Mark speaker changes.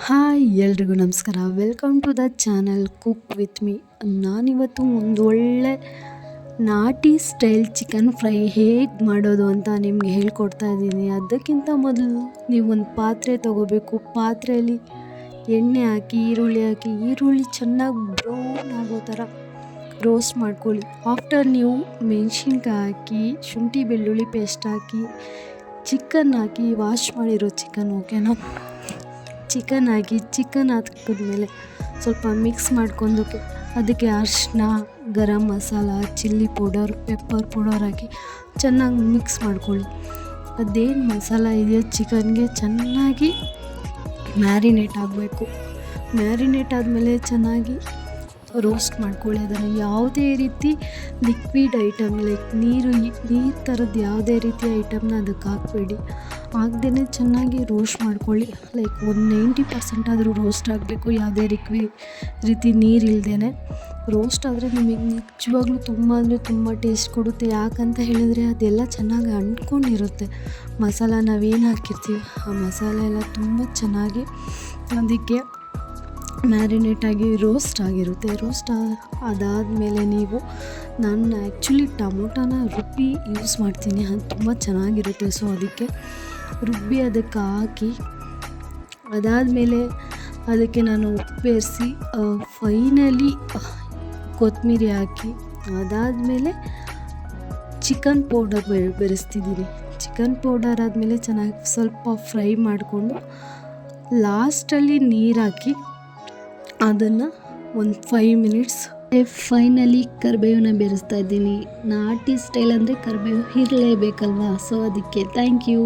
Speaker 1: Hi ಎಲ್ರಿಗೂ ನಮಸ್ಕಾರ. Welcome to the channel cook with me. ನಾನಿವತ್ತು ಒಂದು ಒಳ್ಳೆ ನಾಟಿ ಸ್ಟೈಲ್ ಚಿಕನ್ ಫ್ರೈ ಹೇಗೆ ಮಾಡೋದು ಅಂತ ನಿಮಗೆ ಹೇಳ್ಕೊಡ್ತಾ ಇದ್ದೀನಿ. ಅದಕ್ಕಿಂತ ಮೊದಲು ನೀವು ಒಂದು ಪಾತ್ರೆ ತೊಗೋಬೇಕು. ಪಾತ್ರೆಯಲ್ಲಿ ಎಣ್ಣೆ ಹಾಕಿ ಈರುಳ್ಳಿ ಚೆನ್ನಾಗಿ ಬ್ರೌನ್ ಆಗೋ ಥರ ರೋಸ್ಟ್ ಮಾಡ್ಕೊಳ್ಳಿ. ಆಫ್ಟರ್ ನೀವು ಮೆಣಸಿನ್ಕಾಯಿ ಹಾಕಿ ಶುಂಠಿ ಬೆಳ್ಳುಳ್ಳಿ ಪೇಸ್ಟ್ ಹಾಕಿ ಚಿಕನ್ ಹಾಕಿ ವಾಶ್ ಮಾಡಿರೋ ಚಿಕನ್ ಓಕೆನಾ, ಚಿಕನ್ ಹಾಕಿದ್ಮೇಲೆ ಸ್ವಲ್ಪ ಮಿಕ್ಸ್ ಮಾಡ್ಕೊಂಡೋಕೆ ಅದಕ್ಕೆ ಅರಿಶಿನ, garam masala, chilli powder, pepper powder ಹಾಕಿ ಚೆನ್ನಾಗಿ ಮಿಕ್ಸ್ ಮಾಡ್ಕೊಳ್ಳಿ. ಅದೇನು ಮಸಾಲ ಇದೆಯೋ ಚಿಕನ್ಗೆ ಚೆನ್ನಾಗಿ ಮ್ಯಾರಿನೇಟ್ ಆಗಬೇಕು. ಮ್ಯಾರಿನೇಟ್ ಆದಮೇಲೆ ಚೆನ್ನಾಗಿ ರೋಸ್ಟ್ ಮಾಡ್ಕೊಳ್ಳಿ. ಅದನ್ನು ಯಾವುದೇ ರೀತಿ ಲಿಕ್ವಿಡ್ ಐಟಮ್ ಲೈಕ್ ನೀರು ಥರದ್ದು ಯಾವುದೇ ರೀತಿ ಐಟಮ್ನ ಅದಕ್ಕೆ ಹಾಕಬೇಡಿ. ಹಾಕ್ದೇ ಚೆನ್ನಾಗಿ ರೋಸ್ಟ್ ಮಾಡ್ಕೊಳ್ಳಿ. ಲೈಕ್ ಒಂದು 90% ಆದರೂ ರೋಸ್ಟ್ ಆಗಬೇಕು. ಯಾವುದೇ ರೀತಿ ನೀರು ಇಲ್ಲದೇ ರೋಸ್ಟ್ ಆದರೆ ನಿಮಗೆ ನಿಜವಾಗ್ಲೂ ತುಂಬ ಅಂದರೆ ತುಂಬ ಟೇಸ್ಟ್ ಕೊಡುತ್ತೆ. ಯಾಕಂತ ಹೇಳಿದರೆ ಅದೆಲ್ಲ ಚೆನ್ನಾಗಿ ಅಂಟ್ಕೊಂಡಿರುತ್ತೆ. ಮಸಾಲ ನಾವೇನು ಹಾಕಿರ್ತೀವಿ ಆ ಮಸಾಲೆ ಎಲ್ಲ ತುಂಬ ಚೆನ್ನಾಗಿ ಅದಕ್ಕೆ ಮ್ಯಾರಿನೇಟಾಗಿ ರೋಸ್ಟ್ ಆಗಿರುತ್ತೆ. ಅದಾದಮೇಲೆ ನಾನು ಆ್ಯಕ್ಚುಲಿ ಟೊಮೊಟೊನ ರುಬ್ಬಿ ಯೂಸ್ ಮಾಡ್ತೀನಿ, ಅದು ತುಂಬ ಚೆನ್ನಾಗಿರುತ್ತೆ. ಸೊ ಅದಕ್ಕೆ ರುಬ್ಬಿ ಅದಕ್ಕೆ ಹಾಕಿ ಅದಾದಮೇಲೆ ಅದಕ್ಕೆ ನಾನು ಉಪ್ಪು ಬೆರೆಸಿ ಫೈನಲಿ ಕೊತ್ತಂಬರಿ ಹಾಕಿ ಅದಾದಮೇಲೆ ಚಿಕನ್ ಪೌಡರ್ ಬೆರೆಸ್ತಿದ್ದೀನಿ. ಚಿಕನ್ ಪೌಡರ್ ಆದಮೇಲೆ ಚೆನ್ನಾಗಿ ಸ್ವಲ್ಪ ಫ್ರೈ ಮಾಡಿಕೊಂಡು ಲಾಸ್ಟಲ್ಲಿ ನೀರು ಹಾಕಿ ಅದನ್ನು ಒಂದು 5 ಮಿನಿಟ್ಸ್ ಫೈನಲಿ ಕರಿಬೇವನ್ನ ಬೆರೆಸ್ತಾ ಇದ್ದೀನಿ. ನಾಟಿ ಸ್ಟೈಲ್ ಅಂದರೆ ಕರಿಬೇವು ಇರಲೇಬೇಕಲ್ವಾ, ಸೊ ಅದಕ್ಕೆ ಥ್ಯಾಂಕ್ ಯು.